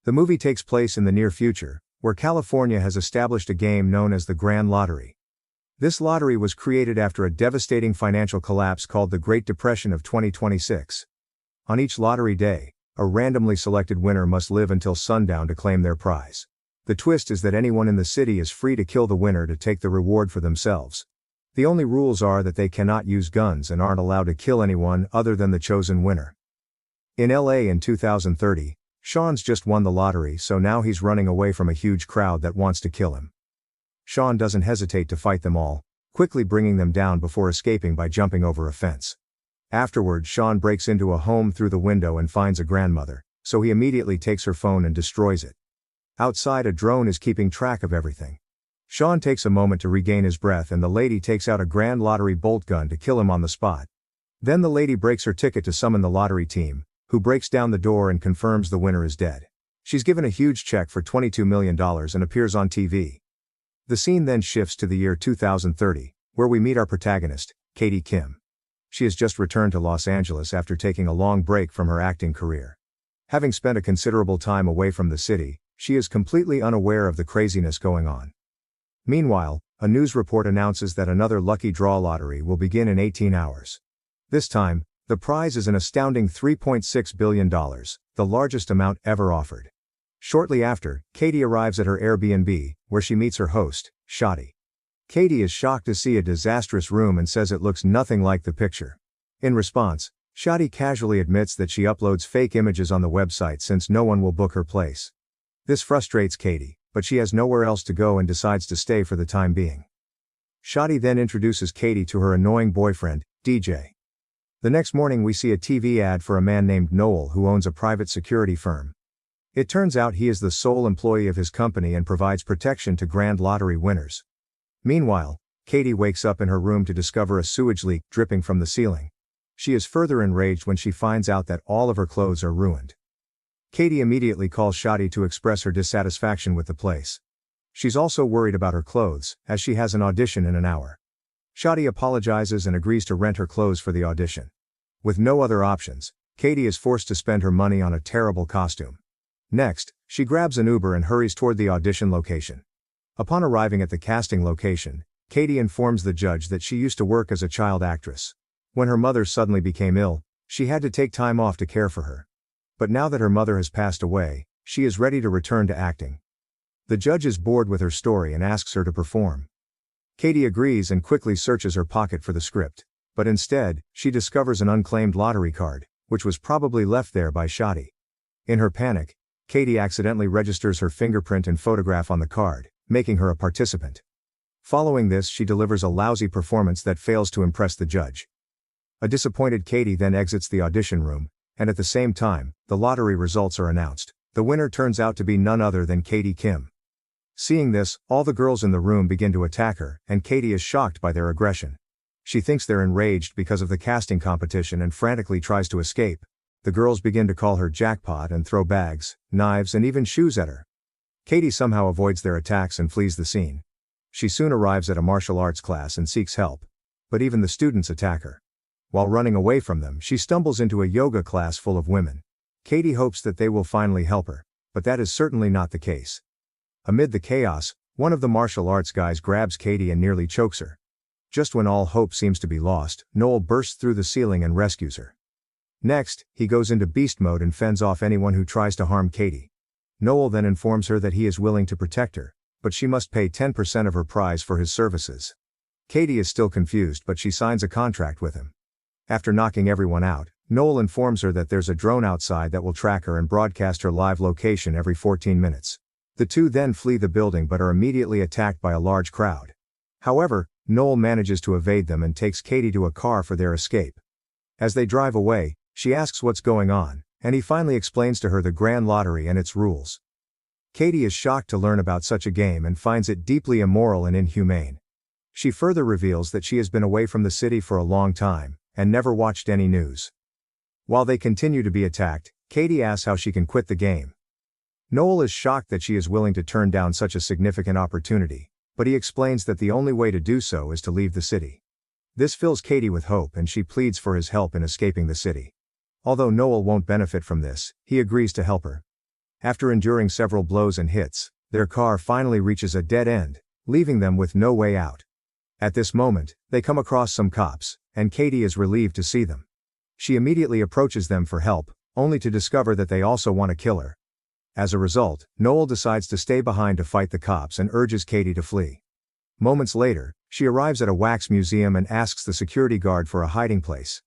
The movie takes place in the near future, where California has established a game known as the Grand Lottery. This lottery was created after a devastating financial collapse called the Great Depression of 2026. On each lottery day, a randomly selected winner must live until sundown to claim their prize. The twist is that anyone in the city is free to kill the winner to take the reward for themselves. The only rules are that they cannot use guns and aren't allowed to kill anyone other than the chosen winner. In LA in 2030, Sean's just won the lottery, so now he's running away from a huge crowd that wants to kill him. Sean doesn't hesitate to fight them all, quickly bringing them down before escaping by jumping over a fence. Afterward, Sean breaks into a home through the window and finds a grandmother, so he immediately takes her phone and destroys it. Outside, a drone is keeping track of everything. Sean takes a moment to regain his breath and the lady takes out a Grand Lottery bolt gun to kill him on the spot. Then the lady breaks her ticket to summon the lottery team, who breaks down the door and confirms the winner is dead. She's given a huge check for $22 million and appears on TV. The scene then shifts to the year 2030, where we meet our protagonist, Katie Kim. She has just returned to Los Angeles after taking a long break from her acting career. Having spent a considerable time away from the city, she is completely unaware of the craziness going on. Meanwhile, a news report announces that another lucky draw lottery will begin in 18 hours. This time, the prize is an astounding $3.6 billion, the largest amount ever offered. Shortly after, Katie arrives at her Airbnb, where she meets her host, Shadi. Katie is shocked to see a disastrous room and says it looks nothing like the picture. In response, Shadi casually admits that she uploads fake images on the website since no one will book her place. This frustrates Katie, but she has nowhere else to go and decides to stay for the time being. Shadi then introduces Katie to her annoying boyfriend, DJ. The next morning we see a TV ad for a man named Noel who owns a private security firm. It turns out he is the sole employee of his company and provides protection to Grand Lottery winners. Meanwhile, Katie wakes up in her room to discover a sewage leak dripping from the ceiling. She is further enraged when she finds out that all of her clothes are ruined. Katie immediately calls Shadi to express her dissatisfaction with the place. She's also worried about her clothes, as she has an audition in an hour. Shadi apologizes and agrees to rent her clothes for the audition. With no other options, Katie is forced to spend her money on a terrible costume. Next, she grabs an Uber and hurries toward the audition location. Upon arriving at the casting location, Katie informs the judge that she used to work as a child actress. When her mother suddenly became ill, she had to take time off to care for her. But now that her mother has passed away, she is ready to return to acting. The judge is bored with her story and asks her to perform. Katie agrees and quickly searches her pocket for the script, but instead, she discovers an unclaimed lottery card, which was probably left there by Shadi. In her panic, Katie accidentally registers her fingerprint and photograph on the card, making her a participant. Following this, she delivers a lousy performance that fails to impress the judge. A disappointed Katie then exits the audition room, and at the same time, the lottery results are announced. The winner turns out to be none other than Katie Kim. Seeing this, all the girls in the room begin to attack her, and Katie is shocked by their aggression. She thinks they're enraged because of the casting competition and frantically tries to escape. The girls begin to call her jackpot and throw bags, knives and even shoes at her. Katie somehow avoids their attacks and flees the scene. She soon arrives at a martial arts class and seeks help. But even the students attack her. While running away from them, she stumbles into a yoga class full of women. Katie hopes that they will finally help her, but that is certainly not the case. Amid the chaos, one of the martial arts guys grabs Katie and nearly chokes her. Just when all hope seems to be lost, Noel bursts through the ceiling and rescues her. Next, he goes into beast mode and fends off anyone who tries to harm Katie. Noel then informs her that he is willing to protect her, but she must pay 10% of her prize for his services. Katie is still confused, but she signs a contract with him. After knocking everyone out, Noel informs her that there's a drone outside that will track her and broadcast her live location every 14 minutes. The two then flee the building but are immediately attacked by a large crowd. However, Noel manages to evade them and takes Katie to a car for their escape. As they drive away, she asks what's going on, and he finally explains to her the Grand Lottery and its rules. Katie is shocked to learn about such a game and finds it deeply immoral and inhumane. She further reveals that she has been away from the city for a long time, and never watched any news. While they continue to be attacked, Katie asks how she can quit the game. Noel is shocked that she is willing to turn down such a significant opportunity, but he explains that the only way to do so is to leave the city. This fills Katie with hope and she pleads for his help in escaping the city. Although Noel won't benefit from this, he agrees to help her. After enduring several blows and hits, their car finally reaches a dead end, leaving them with no way out. At this moment, they come across some cops, and Katie is relieved to see them. She immediately approaches them for help, only to discover that they also want to kill her. As a result, Noel decides to stay behind to fight the cops and urges Katie to flee. Moments later, she arrives at a wax museum and asks the security guard for a hiding place.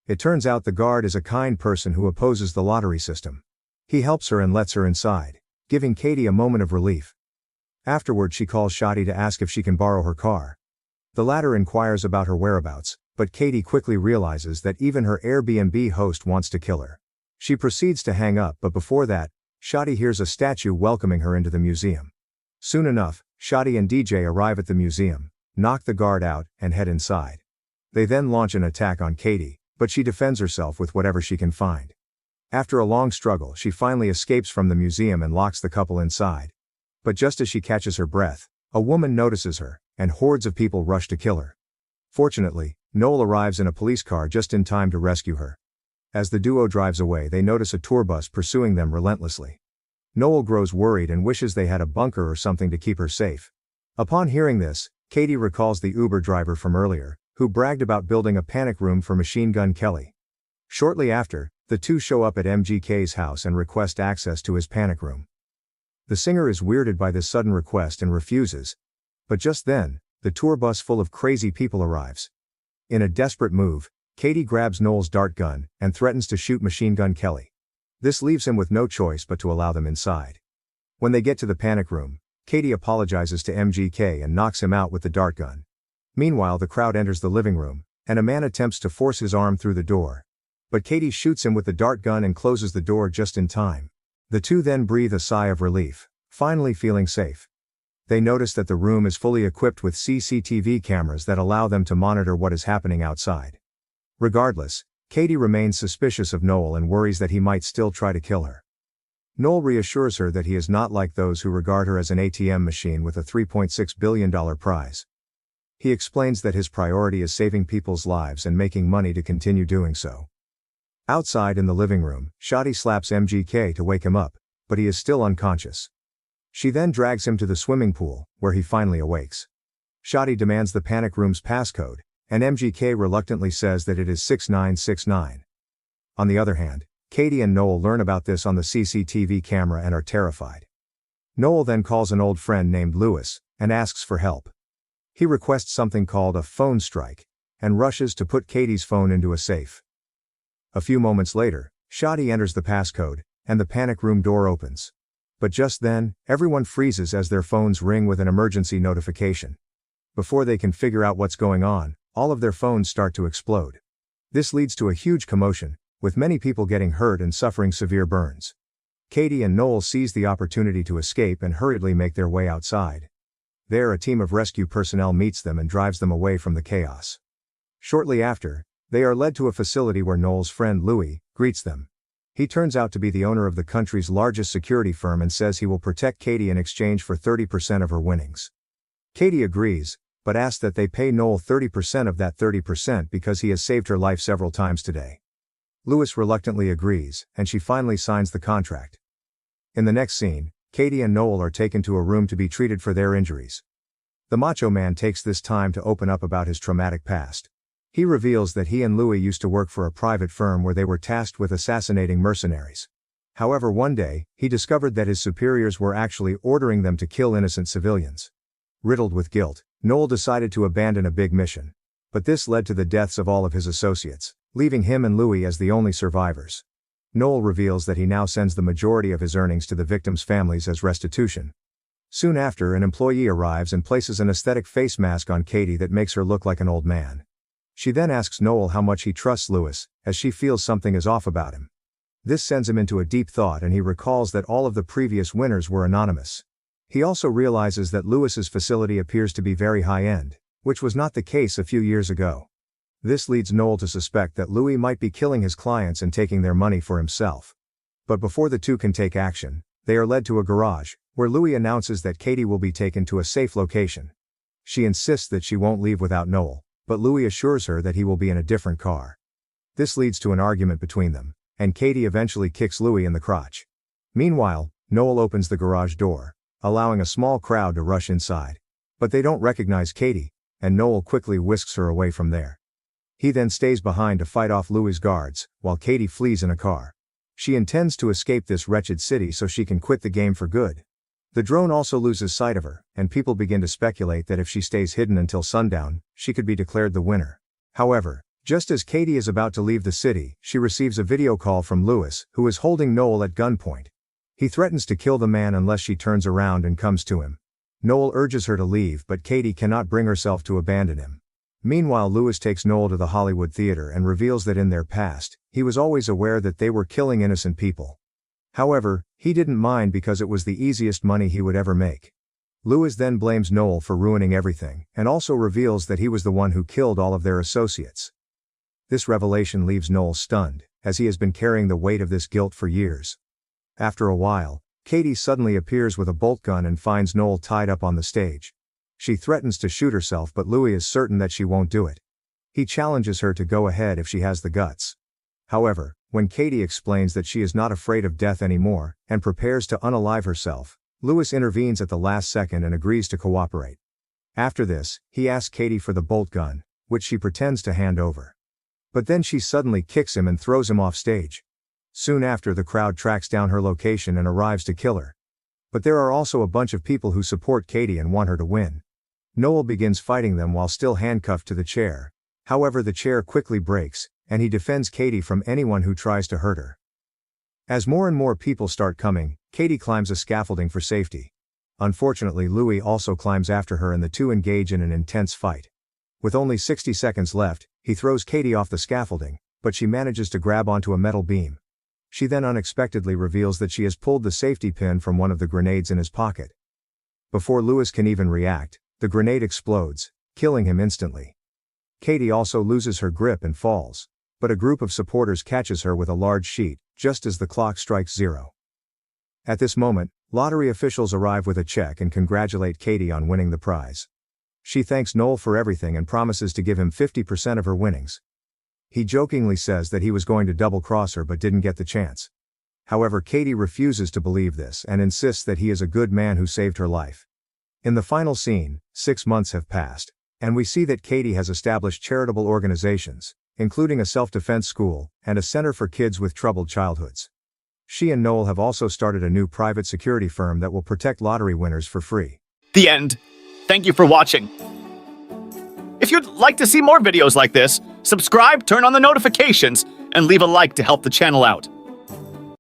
It turns out the guard is a kind person who opposes the lottery system. He helps her and lets her inside, giving Katie a moment of relief. Afterward, she calls Shadi to ask if she can borrow her car. The latter inquires about her whereabouts, but Katie quickly realizes that even her Airbnb host wants to kill her. She proceeds to hang up, but before that, Shadi hears a statue welcoming her into the museum. Soon enough, Shadi and DJ arrive at the museum, knock the guard out, and head inside. They then launch an attack on Katie, but she defends herself with whatever she can find. After a long struggle, she finally escapes from the museum and locks the couple inside. But just as she catches her breath, a woman notices her, and hordes of people rush to kill her. Fortunately, Noel arrives in a police car just in time to rescue her. As the duo drives away, they notice a tour bus pursuing them relentlessly. Noel grows worried and wishes they had a bunker or something to keep her safe. Upon hearing this, Katie recalls the Uber driver from earlier, who bragged about building a panic room for Machine Gun Kelly. Shortly after, the two show up at MGK's house and request access to his panic room. The singer is weirded by this sudden request and refuses. But just then, the tour bus full of crazy people arrives. In a desperate move, Katie grabs Noel's dart gun and threatens to shoot Machine Gun Kelly. This leaves him with no choice but to allow them inside. When they get to the panic room, Katie apologizes to MGK and knocks him out with the dart gun. Meanwhile, the crowd enters the living room, and a man attempts to force his arm through the door. But Katie shoots him with the dart gun and closes the door just in time. The two then breathe a sigh of relief, finally feeling safe. They notice that the room is fully equipped with CCTV cameras that allow them to monitor what is happening outside. Regardless, Katie remains suspicious of Noel and worries that he might still try to kill her. Noel reassures her that he is not like those who regard her as an ATM machine with a $3.6 billion prize. He explains that his priority is saving people's lives and making money to continue doing so. Outside in the living room, Shadi slaps MGK to wake him up, but he is still unconscious. She then drags him to the swimming pool, where he finally awakes. Shadi demands the panic room's passcode, and MGK reluctantly says that it is 6969. On the other hand, Katie and Noel learn about this on the CCTV camera and are terrified. Noel then calls an old friend named Lewis, and asks for help. He requests something called a phone strike, and rushes to put Katie's phone into a safe. A few moments later, Shadi enters the passcode, and the panic room door opens. But just then, everyone freezes as their phones ring with an emergency notification. Before they can figure out what's going on, all of their phones start to explode. This leads to a huge commotion, with many people getting hurt and suffering severe burns. Katie and Noel seize the opportunity to escape and hurriedly make their way outside. There, a team of rescue personnel meets them and drives them away from the chaos. Shortly after, they are led to a facility where Noel's friend Louis greets them. He turns out to be the owner of the country's largest security firm and says he will protect Katie in exchange for 30% of her winnings. Katie agrees, but asks that they pay Noel 30% of that 30% because he has saved her life several times today. Louis reluctantly agrees, and she finally signs the contract. In the next scene, Katie and Noel are taken to a room to be treated for their injuries. The Macho Man takes this time to open up about his traumatic past. He reveals that he and Louis used to work for a private firm where they were tasked with assassinating mercenaries. However, one day, he discovered that his superiors were actually ordering them to kill innocent civilians. Riddled with guilt, Noel decided to abandon a big mission. But this led to the deaths of all of his associates, leaving him and Louis as the only survivors. Noel reveals that he now sends the majority of his earnings to the victims' families as restitution. Soon after, an employee arrives and places an aesthetic face mask on Katie that makes her look like an old man. She then asks Noel how much he trusts Louis, as she feels something is off about him. This sends him into a deep thought and he recalls that all of the previous winners were anonymous. He also realizes that Louis's facility appears to be very high-end, which was not the case a few years ago. This leads Noel to suspect that Louis might be killing his clients and taking their money for himself. But before the two can take action, they are led to a garage, where Louis announces that Katie will be taken to a safe location. She insists that she won't leave without Noel, but Louis assures her that he will be in a different car. This leads to an argument between them, and Katie eventually kicks Louis in the crotch. Meanwhile, Noel opens the garage door, allowing a small crowd to rush inside. But they don't recognize Katie, and Noel quickly whisks her away from there. He then stays behind to fight off Louis' guards, while Katie flees in a car. She intends to escape this wretched city so she can quit the game for good. The drone also loses sight of her, and people begin to speculate that if she stays hidden until sundown, she could be declared the winner. However, just as Katie is about to leave the city, she receives a video call from Louis, who is holding Noel at gunpoint. He threatens to kill the man unless she turns around and comes to him. Noel urges her to leave, but Katie cannot bring herself to abandon him. Meanwhile, Louis takes Noel to the Hollywood theater and reveals that in their past, he was always aware that they were killing innocent people. However, he didn't mind because it was the easiest money he would ever make. Louis then blames Noel for ruining everything, and also reveals that he was the one who killed all of their associates. This revelation leaves Noel stunned, as he has been carrying the weight of this guilt for years. After a while, Katie suddenly appears with a bolt gun and finds Noel tied up on the stage. She threatens to shoot herself, but Louis is certain that she won't do it. He challenges her to go ahead if she has the guts. However, when Katie explains that she is not afraid of death anymore, and prepares to unalive herself, Louis intervenes at the last second and agrees to cooperate. After this, he asks Katie for the bolt gun, which she pretends to hand over. But then she suddenly kicks him and throws him off stage. Soon after, the crowd tracks down her location and arrives to kill her. But there are also a bunch of people who support Katie and want her to win. Noel begins fighting them while still handcuffed to the chair. However, the chair quickly breaks, and he defends Katie from anyone who tries to hurt her. As more and more people start coming, Katie climbs a scaffolding for safety. Unfortunately, Louis also climbs after her and the two engage in an intense fight. With only 60 seconds left, he throws Katie off the scaffolding, but she manages to grab onto a metal beam. She then unexpectedly reveals that she has pulled the safety pin from one of the grenades in his pocket. Before Louis can even react, the grenade explodes, killing him instantly. Katie also loses her grip and falls, but a group of supporters catches her with a large sheet, just as the clock strikes 0. At this moment, lottery officials arrive with a check and congratulate Katie on winning the prize. She thanks Noel for everything and promises to give him 50% of her winnings. He jokingly says that he was going to double-cross her but didn't get the chance. However, Katie refuses to believe this and insists that he is a good man who saved her life. In the final scene, 6 months have passed, and we see that Katie has established charitable organizations, including a self-defense school and a center for kids with troubled childhoods. She and Noel have also started a new private security firm that will protect lottery winners for free. The end. Thank you for watching. If you'd like to see more videos like this, subscribe, turn on the notifications, and leave a like to help the channel out.